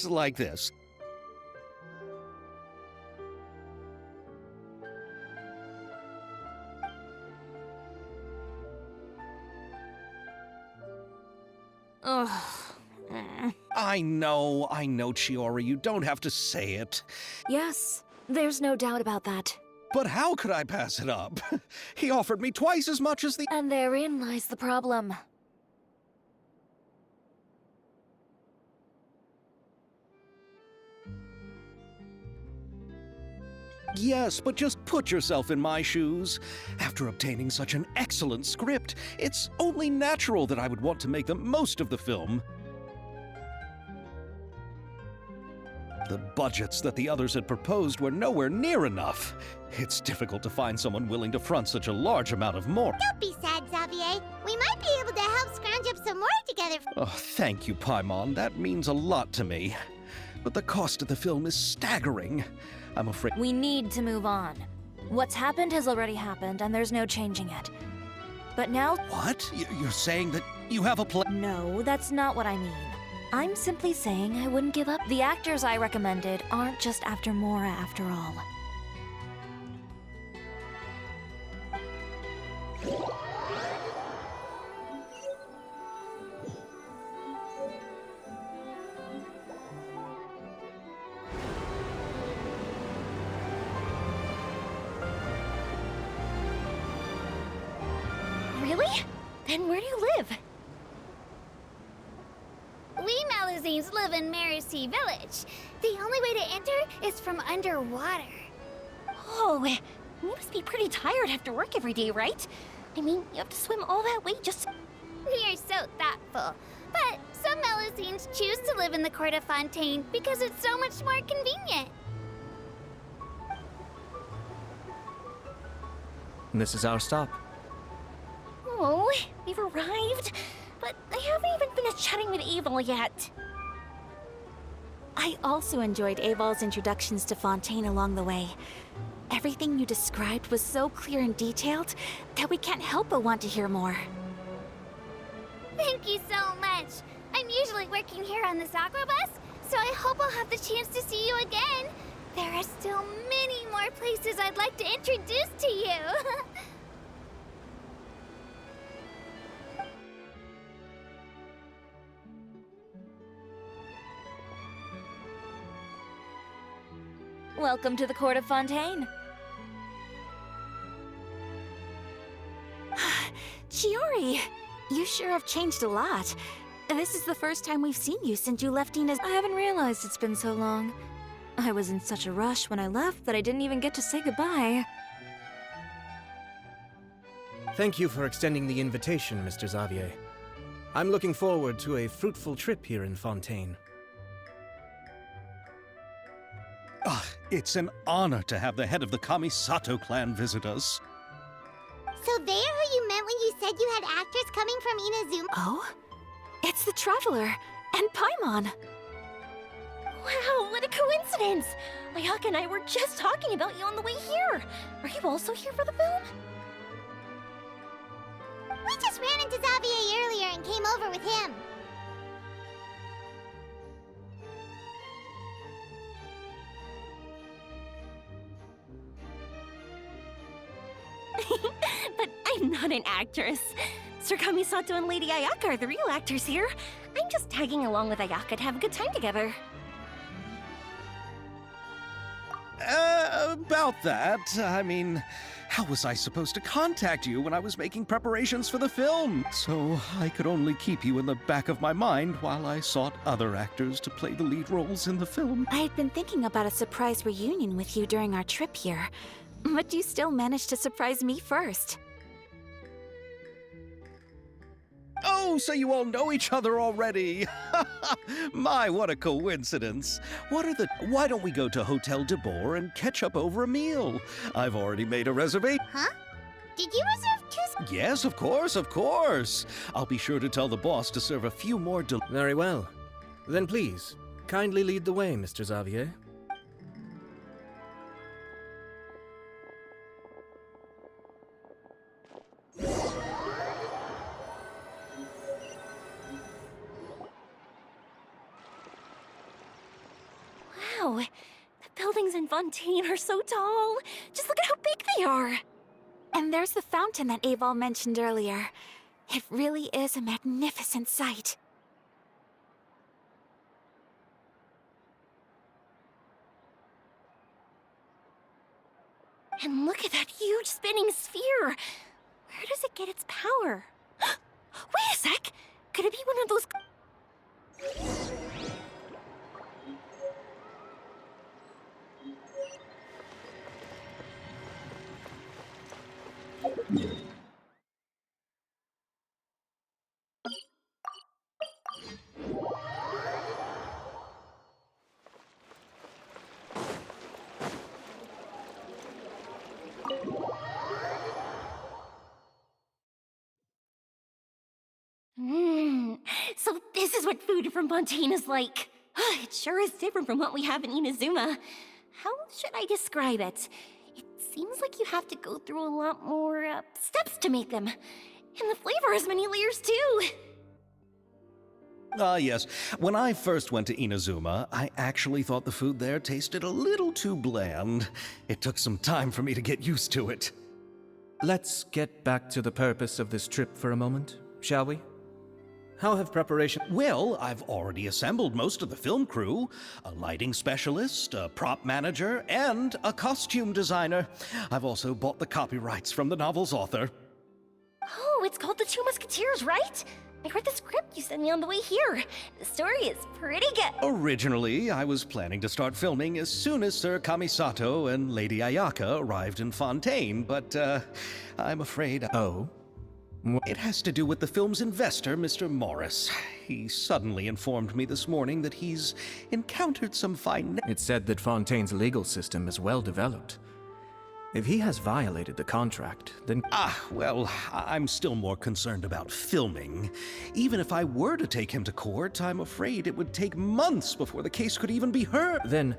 It's like this. Ugh. I know, Chiori, you don't have to say it. Yes, there's no doubt about that. But how could I pass it up? He offered me twice as much as the— And therein lies the problem. Yes, but just put yourself in my shoes. After obtaining such an excellent script, it's only natural that I would want to make the most of the film. The budgets that the others had proposed were nowhere near enough. It's difficult to find someone willing to front such a large amount of more. Don't be sad, Xavier. We might be able to help scrounge up some more together. Oh, thank you, Paimon. That means a lot to me. But the cost of the film is staggering. I'm afraid— We need to move on. What's happened has already happened, and there's no changing it. But now— What? You're saying that you have a plan? No, that's not what I mean. I'm simply saying I wouldn't give up. The actors I recommended aren't just after Mora after all. Really? Then where do you live? We Melusines live in Mercy Village. The only way to enter is from underwater. Oh, you must be pretty tired after work every day, right? I mean, you have to swim all that way just— We are so thoughtful. But some Melusines choose to live in the Court of Fontaine because it's so much more convenient. This is our stop. Oh, we've arrived. But I haven't even finished chatting with Aval yet. I also enjoyed Aval's introductions to Fontaine along the way. Everything you described was so clear and detailed that we can't help but want to hear more. Thank you so much. I'm usually working here on this aqua bus, so I hope I'll have the chance to see you again. There are still many more places I'd like to introduce to you. Welcome to the Court of Fontaine. Chiori, you sure have changed a lot. This is the first time we've seen you since you left Ina's— I haven't realized it's been so long. I was in such a rush when I left that I didn't even get to say goodbye. Thank you for extending the invitation, Mr. Xavier. I'm looking forward to a fruitful trip here in Fontaine. It's an honor to have the head of the Kamisato clan visit us. So they're who you meant when you said you had actors coming from Inazuma? Oh? It's the Traveler and Paimon. Wow, what a coincidence! Ayaka and I were just talking about you on the way here. Are you also here for the film? We just ran into Xavier earlier and came over with him. But I'm not an actress. Sir Kamisato and Lady Ayaka are the real actors here. I'm just tagging along with Ayaka to have a good time together. About that, I mean, how was I supposed to contact you when I was making preparations for the film? So I could only keep you in the back of my mind while I sought other actors to play the lead roles in the film. I had been thinking about a surprise reunion with you during our trip here, but you still managed to surprise me first. Oh, so you all know each other already. My, what a coincidence. Why don't we go to Hotel de Boer and catch up over a meal? I've already made a reservation. Huh? Did you reserve 2? Yes, of course, of course. I'll be sure to tell the boss to serve a few more Very well. Then please, kindly lead the way, Mr. Xavier. Wow, the buildings in Fontaine are so tall. Just look at how big they are. And there's the fountain that Aval mentioned earlier. It really is a magnificent sight. And look at that huge spinning sphere. Where does it get its power? Wait a sec! Could it be one of those... So this is what food from Fontaine is like. It sure is different from what we have in Inazuma. How should I describe it? It seems like you have to go through a lot more steps to make them. And the flavor has many layers too. Yes. When I first went to Inazuma, I actually thought the food there tasted a little too bland. It took some time for me to get used to it. Let's get back to the purpose of this trip for a moment, shall we? How have preparations... Well, I've already assembled most of the film crew. A lighting specialist, a prop manager, and a costume designer. I've also bought the copyrights from the novel's author. Oh, it's called The Two Musketeers, right? I read the script you sent me on the way here. The story is pretty good. Originally, I was planning to start filming as soon as Sir Kamisato and Lady Ayaka arrived in Fontaine, but, I'm afraid... Oh? It has to do with the film's investor, Mr. Morris. He suddenly informed me this morning that he's encountered some It's said that Fontaine's legal system is well developed. If he has violated the contract, then... Well, I'm still more concerned about filming. Even if I were to take him to court, I'm afraid it would take months before the case could even be heard. Then,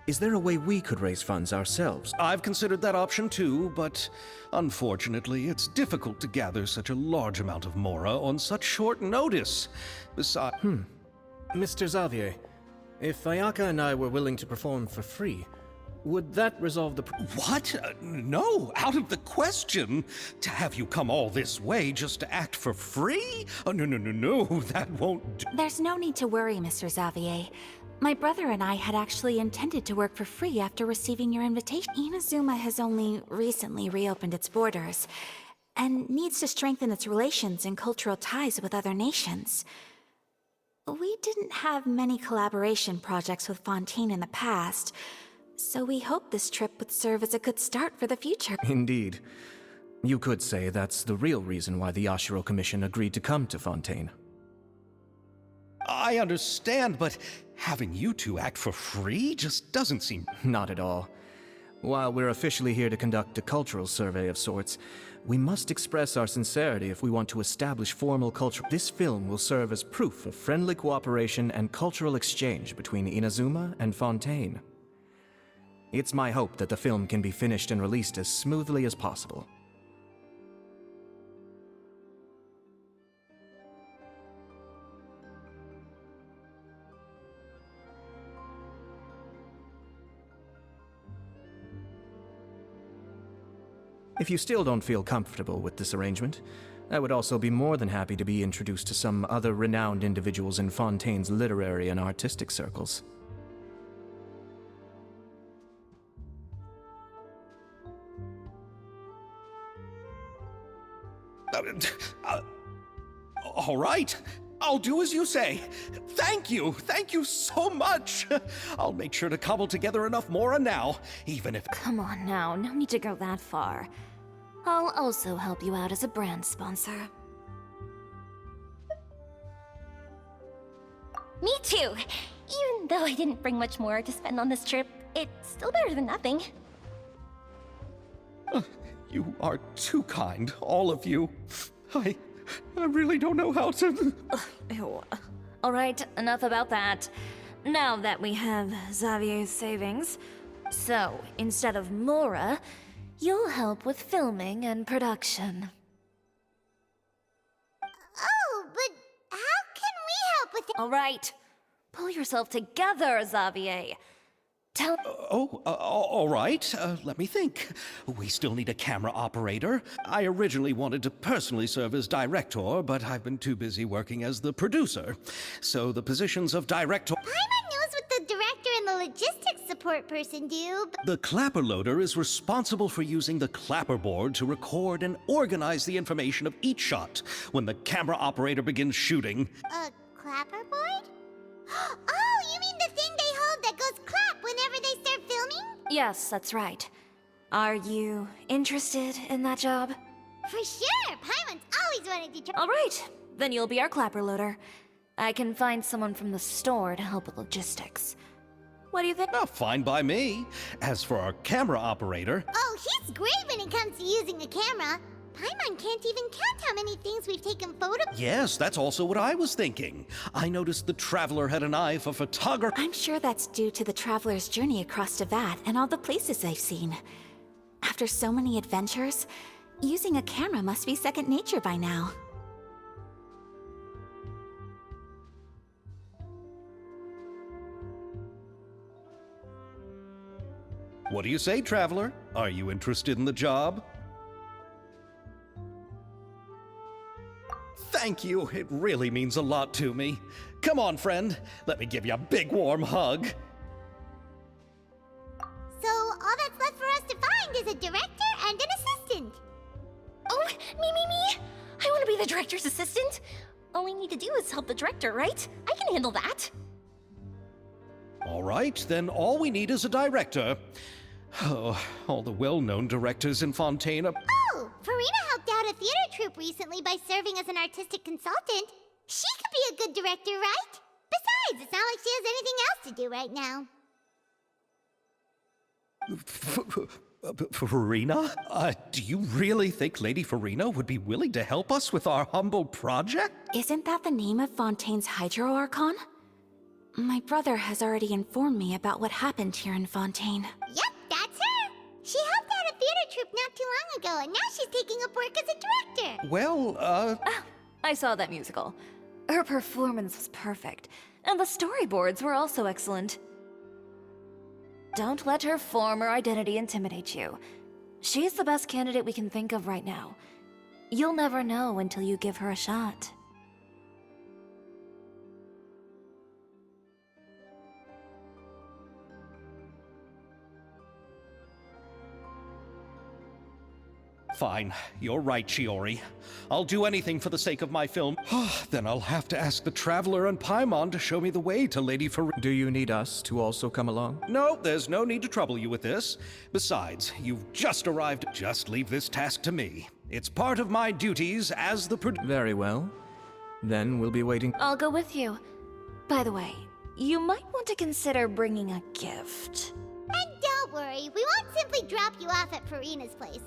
is there a way we could raise funds ourselves? I've considered that option too, but unfortunately, it's difficult to gather such a large amount of mora on such short notice. Besides... Mr. Xavier, if Ayaka and I were willing to perform for free, would that resolve the... What? No, out of the question. To have you come all this way just to act for free? Oh, no, that won't do. There's no need to worry, Mr. Xavier. My brother and I had actually intended to work for free after receiving your invitation. Inazuma has only recently reopened its borders, and needs to strengthen its relations and cultural ties with other nations. We didn't have many collaboration projects with Fontaine in the past, so we hoped this trip would serve as a good start for the future. Indeed. You could say that's the real reason why the Yashiro Commission agreed to come to Fontaine. I understand, but having you two act for free just doesn't seem... Not at all. While we're officially here to conduct a cultural survey of sorts, we must express our sincerity if we want to establish formal culture. This film will serve as proof of friendly cooperation and cultural exchange between Inazuma and Fontaine. It's my hope that the film can be finished and released as smoothly as possible. If you still don't feel comfortable with this arrangement, I would also be more than happy to be introduced to some other renowned individuals in Fontaine's literary and artistic circles. All right. I'll do as you say. Thank you so much. I'll make sure to cobble together enough mora now, even if... Come on now, no need to go that far. I'll also help you out as a brand sponsor. Me too! Even though I didn't bring much more to spend on this trip, it's still better than nothing. You are too kind, all of you. I really don't know how to... Ew. All right, enough about that. Now that we have Xavier's savings, so instead of mora, you'll help with filming and production. Oh, but how can we help with it? All right, pull yourself together, Xavier. Tell. All right. Let me think. We still need a camera operator. I originally wanted to personally serve as director, but I've been too busy working as the producer. So the positions of director... Paimon knows what the director and the logistics support person do, but... The clapper loader is responsible for using the clapper board to record and organize the information of each shot when the camera operator begins shooting. A clapperboard? Oh, you mean the thing they hold that goes clap whenever they start filming? Yes, that's right. Are you interested in that job? For sure! Paimon's always wanted to try... All right, then you'll be our clapper loader. I can find someone from the store to help with logistics. What do you think? Oh, fine by me. As for our camera operator... Oh, he's great when it comes to using a camera. Paimon can't even count how many things we've taken photos. Yes, that's also what I was thinking. I noticed the Traveler had an eye for photography. I'm sure that's due to the traveler's journey across Teyvat and all the places they've seen. After so many adventures, using a camera must be second nature by now. What do you say, Traveler? Are you interested in the job? Thank you. It really means a lot to me. Come on, friend. Let me give you a big warm hug. So all that's left for us to find is a director and an assistant. Oh, me. I want to be the director's assistant. All we need to do is help the director, right? I can handle that. All right, then all we need is a director. Oh, all the well-known directors in Fontaine are... Oh, Farina helped out a theater troupe recently by serving as an artistic consultant. She could be a good director, right? Besides, it's not like she has anything else to do right now. Farina? Do you really think Lady Farina would be willing to help us with our humble project? Isn't that the name of Fontaine's Hydro Archon? My brother has already informed me about what happened here in Fontaine. Yep, that's her. She helped out a theater troupe not too long ago, and now she's taking up work as a director. Well, I saw that musical. Her performance was perfect, and the storyboards were also excellent. Don't let her former identity intimidate you. She's the best candidate we can think of right now. You'll never know until you give her a shot. Fine. You're right, Chiori. I'll do anything for the sake of my film. Then I'll have to ask the Traveler and Paimon to show me the way to Lady Farina. Do you need us to also come along? No, there's no need to trouble you with this. Besides, you've just arrived. Just leave this task to me. It's part of my duties as the Very well. Then we'll be waiting. I'll go with you. By the way, you might want to consider bringing a gift. And don't worry, we won't simply drop you off at Farina's place.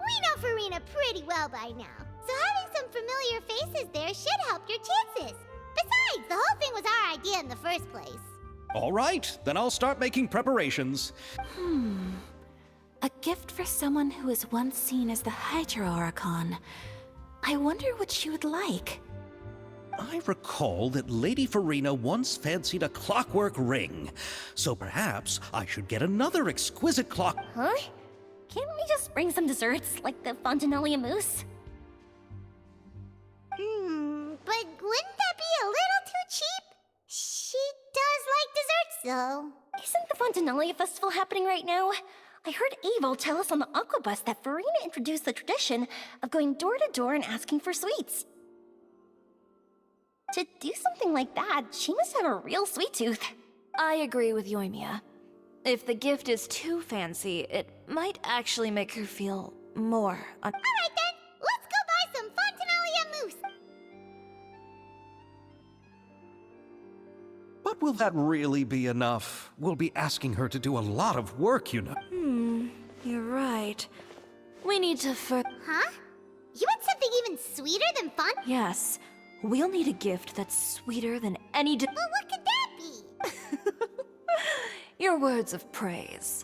We know Farina pretty well by now, so having some familiar faces there should help your chances. Besides, the whole thing was our idea in the first place. All right, then I'll start making preparations. A gift for someone who was once seen as the Hydro Archon. I wonder what she would like. I recall that Lady Farina once fancied a clockwork ring, so perhaps I should get another exquisite clock... Huh? Can't we just bring some desserts, like the Fontinalia mousse? But wouldn't that be a little too cheap? She does like desserts, though. Isn't the Fontinalia festival happening right now? I heard Abel tell us on the Aquabus that Farina introduced the tradition of going door to door and asking for sweets. To do something like that, she must have a real sweet tooth. I agree with Yoimiya. If the gift is too fancy, it might actually make her feel more All right, then. Let's go buy some Fontinalia mousse. But will that really be enough? We'll be asking her to do a lot of work, you know. You're right. We need to Huh? You want something even sweeter than fun? Yes. We'll need a gift that's sweeter than any Well, what could that be? Your words of praise.